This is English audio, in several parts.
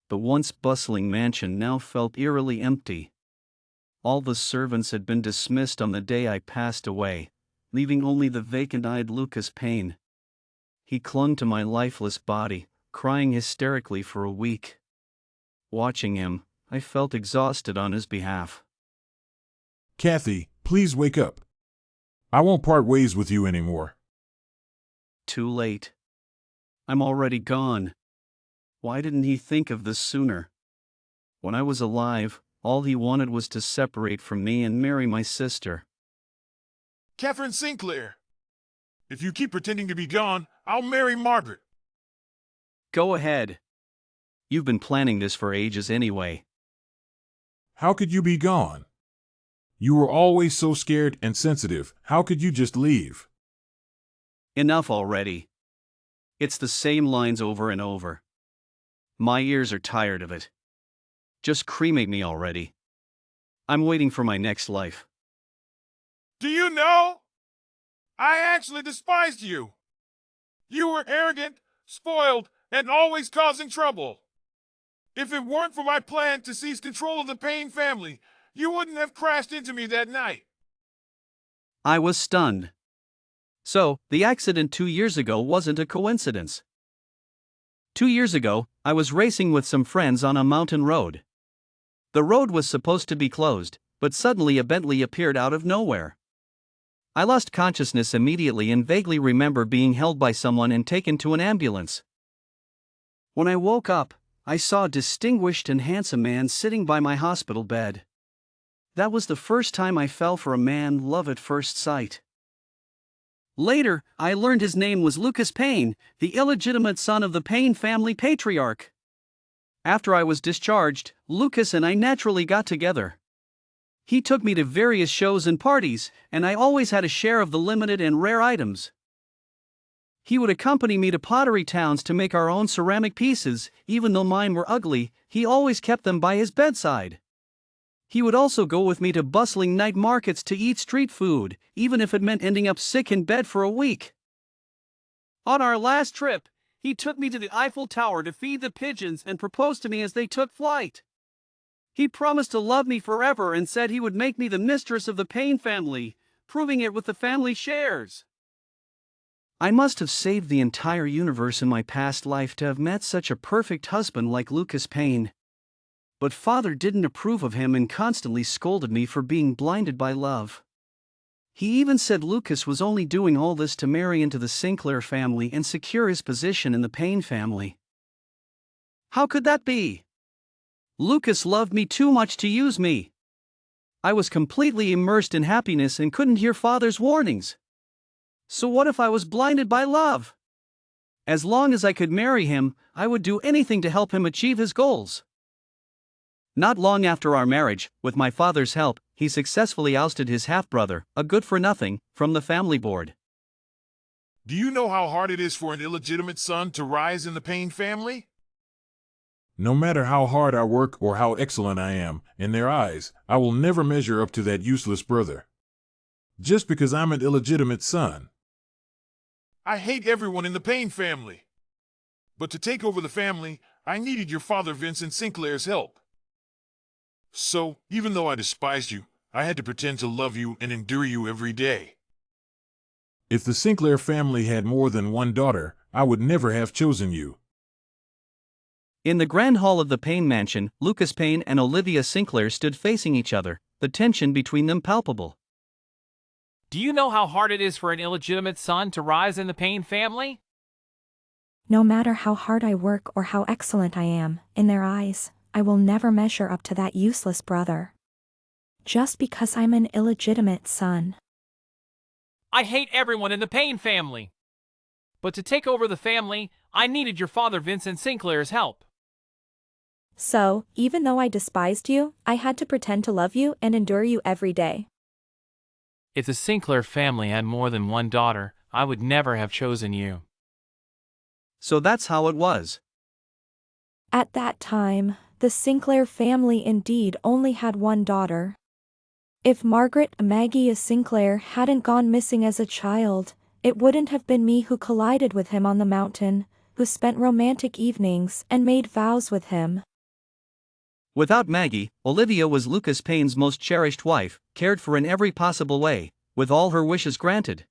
The once bustling mansion now felt eerily empty. All the servants had been dismissed on the day I passed away, leaving only the vacant-eyed Lucas Payne. He clung to my lifeless body, crying hysterically for a week. Watching him, I felt exhausted on his behalf. Cathy, please wake up. I won't part ways with you anymore. Too late. I'm already gone. Why didn't he think of this sooner? When I was alive, all he wanted was to separate from me and marry my sister. Catherine Sinclair, if you keep pretending to be gone, I'll marry Margaret. Go ahead. You've been planning this for ages anyway. How could you be gone? You were always so scared and sensitive. How could you just leave? Enough already. It's the same lines over and over. My ears are tired of it. Just cremate me already. I'm waiting for my next life. Do you know? I actually despised you. You were arrogant, spoiled, and always causing trouble. If it weren't for my plan to seize control of the Payne family, you wouldn't have crashed into me that night. I was stunned. So, the accident 2 years ago wasn't a coincidence. 2 years ago, I was racing with some friends on a mountain road. The road was supposed to be closed, but suddenly a Bentley appeared out of nowhere. I lost consciousness immediately and vaguely remember being held by someone and taken to an ambulance. When I woke up, I saw a distinguished and handsome man sitting by my hospital bed. That was the first time I fell for a man, love at first sight. Later, I learned his name was Lucas Payne, the illegitimate son of the Payne family patriarch. After I was discharged, Lucas and I naturally got together. He took me to various shows and parties, and I always had a share of the limited and rare items. He would accompany me to pottery towns to make our own ceramic pieces. Even though mine were ugly, he always kept them by his bedside. He would also go with me to bustling night markets to eat street food, even if it meant ending up sick in bed for a week. On our last trip, he took me to the Eiffel Tower to feed the pigeons and proposed to me as they took flight. He promised to love me forever and said he would make me the mistress of the Payne family, proving it with the family shares. I must have saved the entire universe in my past life to have met such a perfect husband like Lucas Payne. But Father didn't approve of him and constantly scolded me for being blinded by love. He even said Lucas was only doing all this to marry into the Sinclair family and secure his position in the Payne family. How could that be? Lucas loved me too much to use me. I was completely immersed in happiness and couldn't hear Father's warnings. So what if I was blinded by love? As long as I could marry him, I would do anything to help him achieve his goals. Not long after our marriage, with my father's help, he successfully ousted his half-brother, a good-for-nothing, from the family board. Do you know how hard it is for an illegitimate son to rise in the Payne family? No matter how hard I work or how excellent I am, in their eyes, I will never measure up to that useless brother. Just because I'm an illegitimate son. I hate everyone in the Payne family. But to take over the family, I needed your father Vincent Sinclair's help. So, even though I despised you, I had to pretend to love you and endure you every day. If the Sinclair family had more than one daughter, I would never have chosen you. In the grand hall of the Payne mansion, Lucas Payne and Olivia Sinclair stood facing each other, the tension between them palpable. Do you know how hard it is for an illegitimate son to rise in the Payne family? No matter how hard I work or how excellent I am, in their eyes, I will never measure up to that useless brother. Just because I'm an illegitimate son. I hate everyone in the Payne family. But to take over the family, I needed your father Vincent Sinclair's help. So, even though I despised you, I had to pretend to love you and endure you every day. If the Sinclair family had more than one daughter, I would never have chosen you. So that's how it was. At that time, the Sinclair family indeed only had one daughter. If Margaret Maggie Sinclair hadn't gone missing as a child, it wouldn't have been me who collided with him on the mountain, who spent romantic evenings and made vows with him. Without Maggie, Olivia was Lucas Payne's most cherished wife, cared for in every possible way, with all her wishes granted.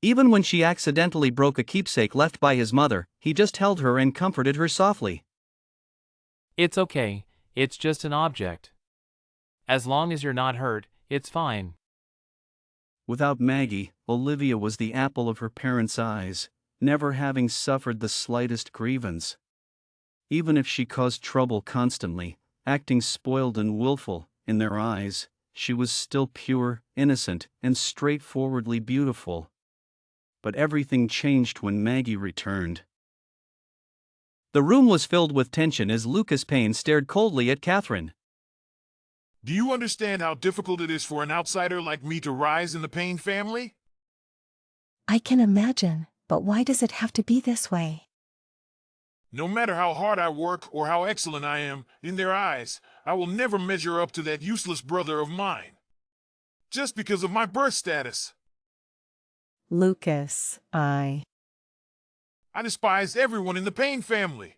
Even when she accidentally broke a keepsake left by his mother, he just held her and comforted her softly. It's okay, it's just an object. As long as you're not hurt, it's fine. Without Maggie, Olivia was the apple of her parents' eyes, never having suffered the slightest grievance. Even if she caused trouble constantly, acting spoiled and willful, in their eyes, she was still pure, innocent, and straightforwardly beautiful. But everything changed when Maggie returned. The room was filled with tension as Lucas Payne stared coldly at Catherine. Do you understand how difficult it is for an outsider like me to rise in the Payne family? I can imagine, but why does it have to be this way? No matter how hard I work or how excellent I am, in their eyes, I will never measure up to that useless brother of mine. Just because of my birth status. Lucas, I despised everyone in the Payne family.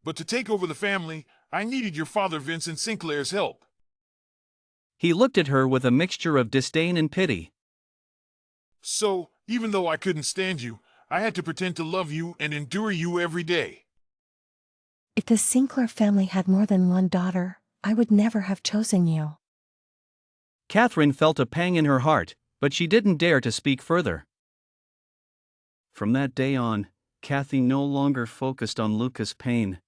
But to take over the family, I needed your father Vincent Sinclair's help. He looked at her with a mixture of disdain and pity. So, even though I couldn't stand you, I had to pretend to love you and endure you every day. If the Sinclair family had more than one daughter, I would never have chosen you. Catherine felt a pang in her heart, but she didn't dare to speak further. From that day on, Cathy no longer focused on Lucas Payne.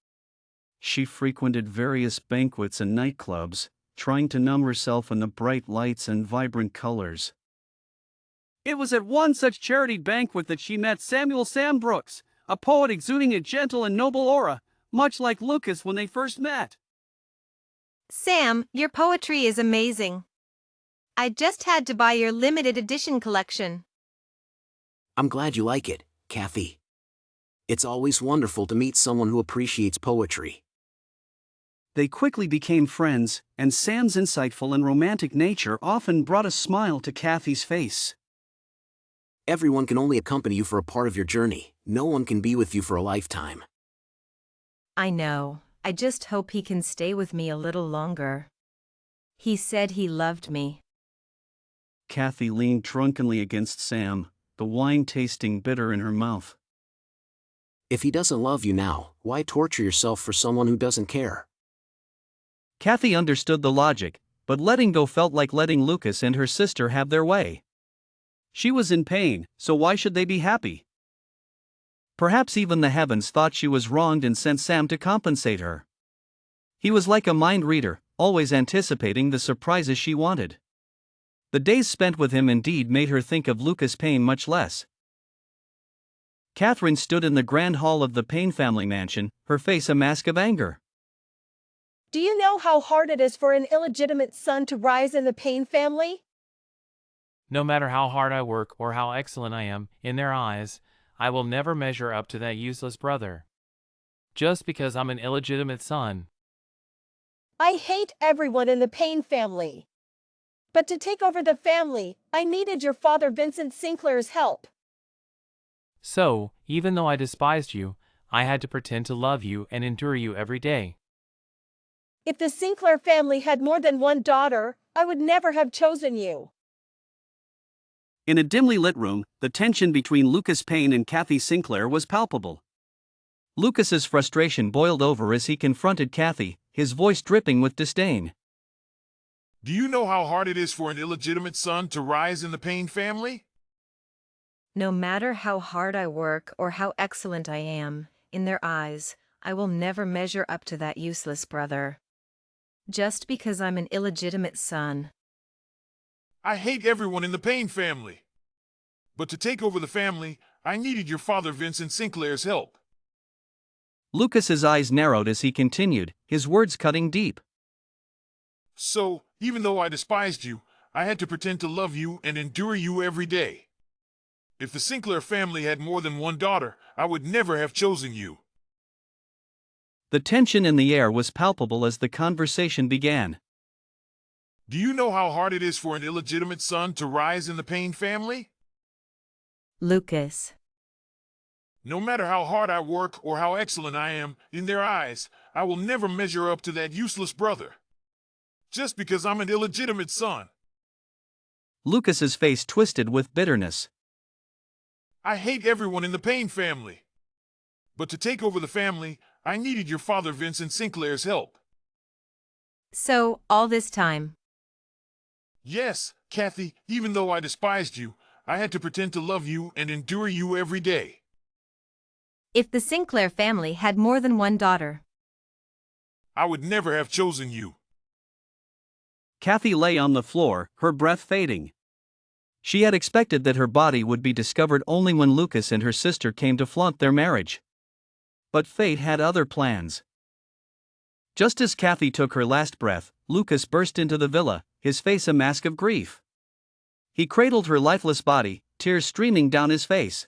She frequented various banquets and nightclubs, trying to numb herself in the bright lights and vibrant colors. It was at one such charity banquet that she met Samuel Sam Brooks, a poet exuding a gentle and noble aura, much like Lucas when they first met. Sam, your poetry is amazing. I just had to buy your limited edition collection. I'm glad you like it, Cathy. It's always wonderful to meet someone who appreciates poetry. They quickly became friends, and Sam's insightful and romantic nature often brought a smile to Cathy's face. Everyone can only accompany you for a part of your journey. No one can be with you for a lifetime. I know. I just hope he can stay with me a little longer. He said he loved me. Cathy leaned drunkenly against Sam, the wine tasting bitter in her mouth. If he doesn't love you now, why torture yourself for someone who doesn't care? Cathy understood the logic, but letting go felt like letting Lucas and her sister have their way. She was in pain, so why should they be happy? Perhaps even the heavens thought she was wronged and sent Sam to compensate her. He was like a mind reader, always anticipating the surprises she wanted. The days spent with him indeed made her think of Lucas Payne much less. Catherine stood in the grand hall of the Payne family mansion, her face a mask of anger. Do you know how hard it is for an illegitimate son to rise in the Payne family? No matter how hard I work or how excellent I am, in their eyes, I will never measure up to that useless brother. Just because I'm an illegitimate son. I hate everyone in the Payne family. But to take over the family, I needed your father Vincent Sinclair's help. So, even though I despised you, I had to pretend to love you and endure you every day. If the Sinclair family had more than one daughter, I would never have chosen you. In a dimly lit room, the tension between Lucas Payne and Cathy Sinclair was palpable. Lucas's frustration boiled over as he confronted Cathy, his voice dripping with disdain. Do you know how hard it is for an illegitimate son to rise in the Payne family? No matter how hard I work or how excellent I am, in their eyes, I will never measure up to that useless brother. Just because I'm an illegitimate son. I hate everyone in the Payne family. But to take over the family, I needed your father Vincent Sinclair's help. Lucas's eyes narrowed as he continued, his words cutting deep. So, even though I despised you, I had to pretend to love you and endure you every day. If the Sinclair family had more than one daughter, I would never have chosen you. The tension in the air was palpable as the conversation began. Do you know how hard it is for an illegitimate son to rise in the Payne family? Lucas. No matter how hard I work or how excellent I am in their eyes, I will never measure up to that useless brother. Just because I'm an illegitimate son. Lucas's face twisted with bitterness. I hate everyone in the Payne family. But to take over the family, I needed your father Vincent Sinclair's help. So, all this time. Yes, Cathy, even though I despised you, I had to pretend to love you and endure you every day. If the Sinclair family had more than one daughter, I would never have chosen you. Cathy lay on the floor, her breath fading. She had expected that her body would be discovered only when Lucas and her sister came to flaunt their marriage. But fate had other plans. Just as Cathy took her last breath, Lucas burst into the villa, his face a mask of grief. He cradled her lifeless body, tears streaming down his face.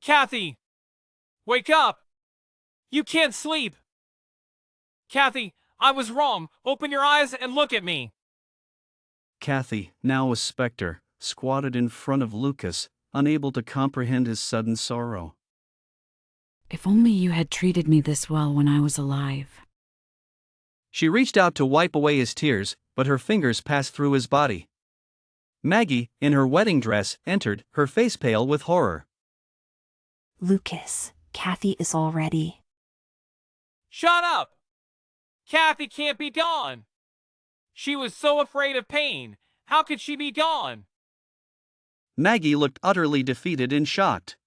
Cathy! Wake up! You can't sleep! Cathy, I was wrong. Open your eyes and look at me. Cathy, now a specter, squatted in front of Lucas, unable to comprehend his sudden sorrow. If only you had treated me this well when I was alive. She reached out to wipe away his tears, but her fingers passed through his body. Maggie, in her wedding dress, entered, her face pale with horror. Lucas, Cathy is all ready. Shut up! Cathy can't be gone! She was so afraid of Payne. How could she be gone? Maggie looked utterly defeated and shocked.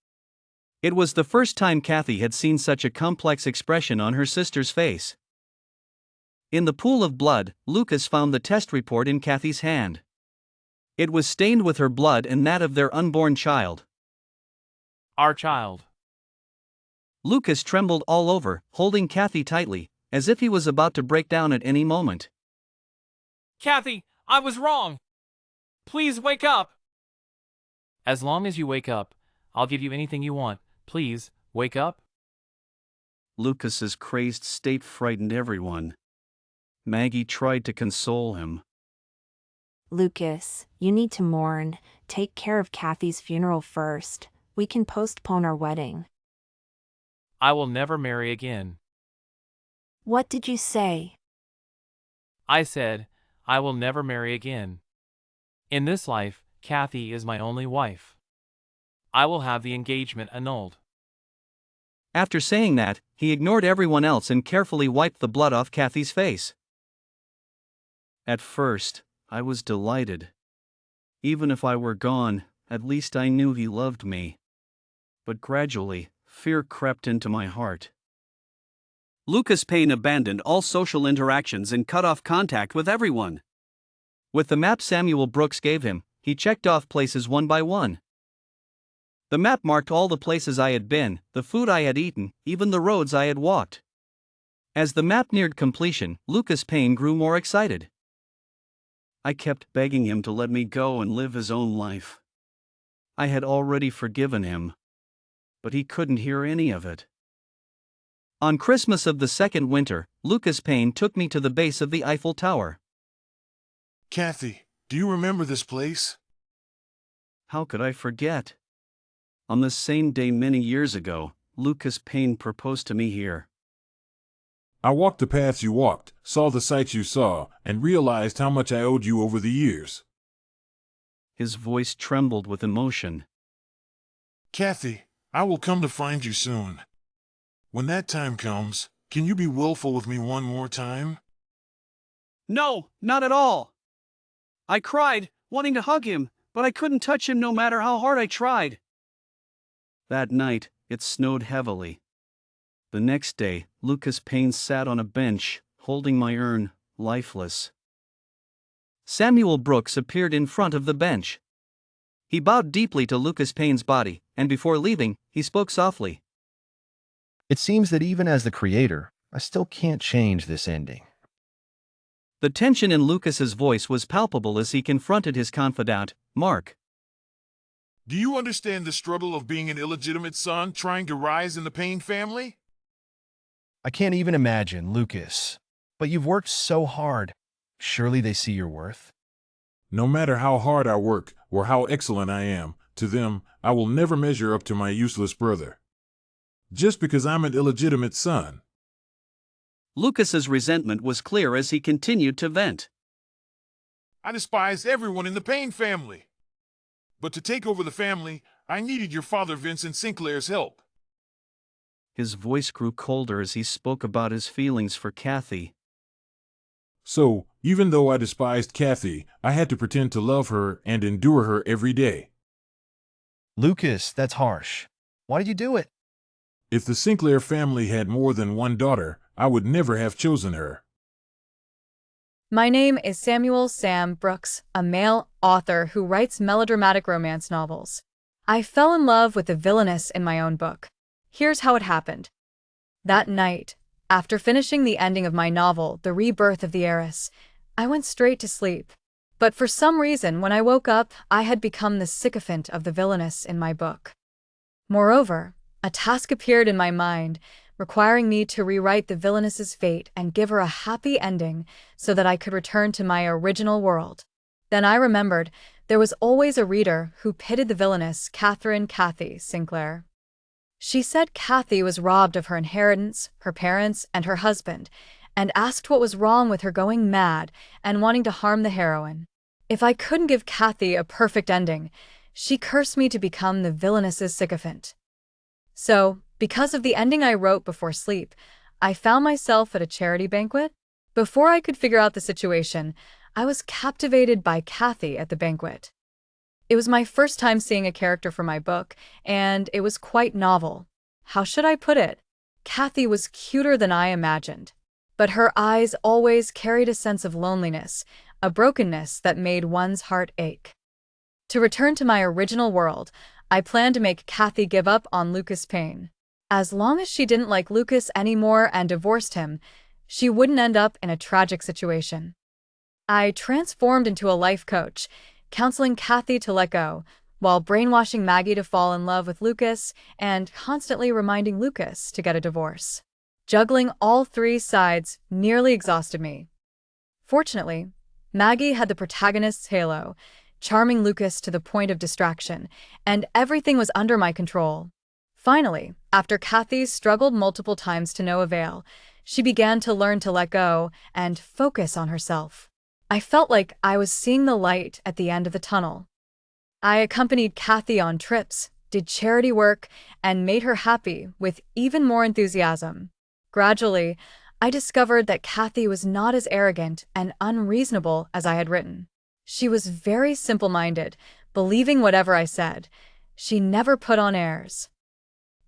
It was the first time Cathy had seen such a complex expression on her sister's face. In the pool of blood, Lucas found the test report in Cathy's hand. It was stained with her blood and that of their unborn child. Our child. Lucas trembled all over, holding Cathy tightly, as if he was about to break down at any moment. Cathy, I was wrong. Please wake up. As long as you wake up, I'll give you anything you want. Please, wake up. Lucas's crazed state frightened everyone. Maggie tried to console him. Lucas, you need to mourn. Take care of Cathy's funeral first. We can postpone our wedding. I will never marry again. What did you say? I said, I will never marry again. In this life, Cathy is my only wife. I will have the engagement annulled. After saying that, he ignored everyone else and carefully wiped the blood off Cathy's face. At first, I was delighted. Even if I were gone, at least I knew he loved me. But gradually, fear crept into my heart. Lucas Payne abandoned all social interactions and cut off contact with everyone. With the map Samuel Brooks gave him, he checked off places one by one. The map marked all the places I had been, the food I had eaten, even the roads I had walked. As the map neared completion, Lucas Payne grew more excited. I kept begging him to let me go and live his own life. I had already forgiven him. But he couldn't hear any of it. On Christmas of the second winter, Lucas Payne took me to the base of the Eiffel Tower. Cathy, do you remember this place? How could I forget? On the same day many years ago, Lucas Payne proposed to me here. I walked the paths you walked, saw the sights you saw, and realized how much I owed you over the years. His voice trembled with emotion. Cathy, I will come to find you soon. When that time comes, can you be willful with me one more time? No, not at all. I cried, wanting to hug him, but I couldn't touch him no matter how hard I tried. That night, it snowed heavily. The next day, Lucas Payne sat on a bench, holding my urn, lifeless. Samuel Brooks appeared in front of the bench. He bowed deeply to Lucas Payne's body, and before leaving, he spoke softly. It seems that even as the creator, I still can't change this ending. The tension in Lucas's voice was palpable as he confronted his confidant, Mark. Do you understand the struggle of being an illegitimate son trying to rise in the Payne family? I can't even imagine, Lucas. But you've worked so hard. Surely they see your worth. No matter how hard I work or how excellent I am, To them, I will never measure up to my useless brother. Just because I'm an illegitimate son. Lucas's resentment was clear as he continued to vent. I despised everyone in the Payne family. But to take over the family, I needed your father Vincent Sinclair's help. His voice grew colder as he spoke about his feelings for Cathy. So, even though I despised Cathy, I had to pretend to love her and endure her every day. Lucas, that's harsh. Why did you do it? If the Sinclair family had more than one daughter, I would never have chosen her. My name is Samuel Sam Brooks, a male author who writes melodramatic romance novels. I fell in love with the villainess in my own book. Here's how it happened. That night, after finishing the ending of my novel, The Rebirth of the Heiress, I went straight to sleep. But for some reason, when I woke up, I had become the sycophant of the villainess in my book. Moreover, a task appeared in my mind, requiring me to rewrite the villainess's fate and give her a happy ending so that I could return to my original world. Then I remembered there was always a reader who pitied the villainess, Cathy Sinclair. She said Cathy was robbed of her inheritance, her parents, and her husband, and asked what was wrong with her going mad and wanting to harm the heroine. If I couldn't give Cathy a perfect ending, she cursed me to become the villainess's sycophant. So, because of the ending I wrote before sleep, I found myself at a charity banquet. Before I could figure out the situation, I was captivated by Cathy at the banquet. It was my first time seeing a character for my book, and it was quite novel. How should I put it? Cathy was cuter than I imagined, but her eyes always carried a sense of loneliness, a brokenness that made one's heart ache. To return to my original world, I planned to make Cathy give up on Lucas Payne. As long as she didn't like Lucas anymore and divorced him, she wouldn't end up in a tragic situation. I transformed into a life coach, counseling Cathy to let go, while brainwashing Maggie to fall in love with Lucas and constantly reminding Lucas to get a divorce. Juggling all three sides nearly exhausted me. Fortunately, Maggie had the protagonist's halo, charming Lucas to the point of distraction, and everything was under my control. Finally, after Cathy struggled multiple times to no avail, she began to learn to let go and focus on herself. I felt like I was seeing the light at the end of the tunnel. I accompanied Cathy on trips, did charity work, and made her happy with even more enthusiasm. Gradually, I discovered that Cathy was not as arrogant and unreasonable as I had written. She was very simple-minded, believing whatever I said. She never put on airs.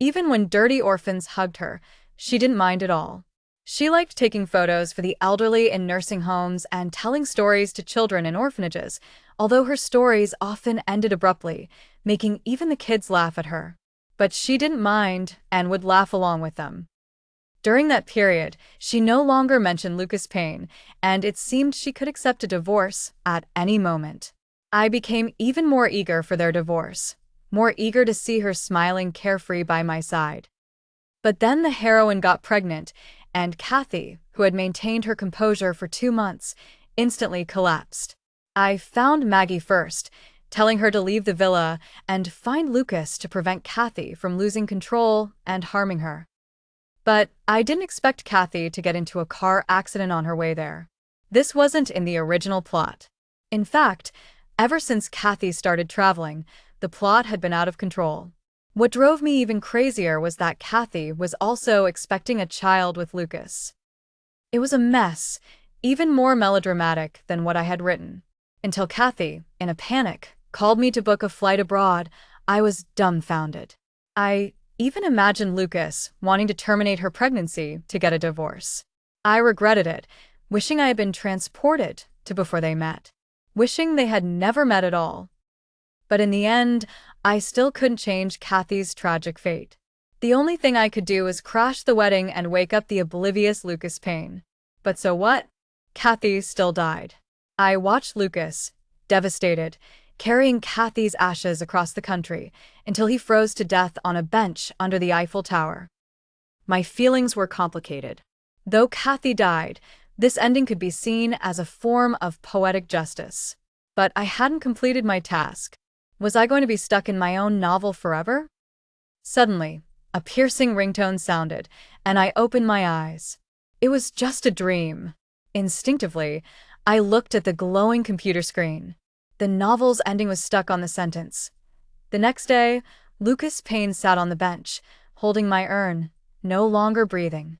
Even when dirty orphans hugged her, she didn't mind at all. She liked taking photos for the elderly in nursing homes and telling stories to children in orphanages, although her stories often ended abruptly, making even the kids laugh at her. But she didn't mind and would laugh along with them. During that period, she no longer mentioned Lucas Payne, and it seemed she could accept a divorce at any moment. I became even more eager for their divorce, more eager to see her smiling carefree by my side. But then the heroine got pregnant, and Cathy, who had maintained her composure for 2 months, instantly collapsed. I found Maggie first, telling her to leave the villa and find Lucas to prevent Cathy from losing control and harming her. But I didn't expect Cathy to get into a car accident on her way there. This wasn't in the original plot. In fact, ever since Cathy started traveling, the plot had been out of control. What drove me even crazier was that Cathy was also expecting a child with Lucas. It was a mess, even more melodramatic than what I had written. Until Cathy, in a panic, called me to book a flight abroad, I was dumbfounded. I even imagined Lucas wanting to terminate her pregnancy to get a divorce. I regretted it, wishing I had been transported to before they met, wishing they had never met at all. But in the end, I still couldn't change Cathy's tragic fate. The only thing I could do was crash the wedding and wake up the oblivious Lucas Payne. But so what? Cathy still died. I watched Lucas, devastated, carrying Cathy's ashes across the country until he froze to death on a bench under the Eiffel Tower. My feelings were complicated. Though Cathy died, this ending could be seen as a form of poetic justice. But I hadn't completed my task. Was I going to be stuck in my own novel forever? Suddenly, a piercing ringtone sounded, and I opened my eyes. It was just a dream. Instinctively, I looked at the glowing computer screen. The novel's ending was stuck on the sentence. The next day, Lucas Payne sat on the bench, holding my urn, no longer breathing.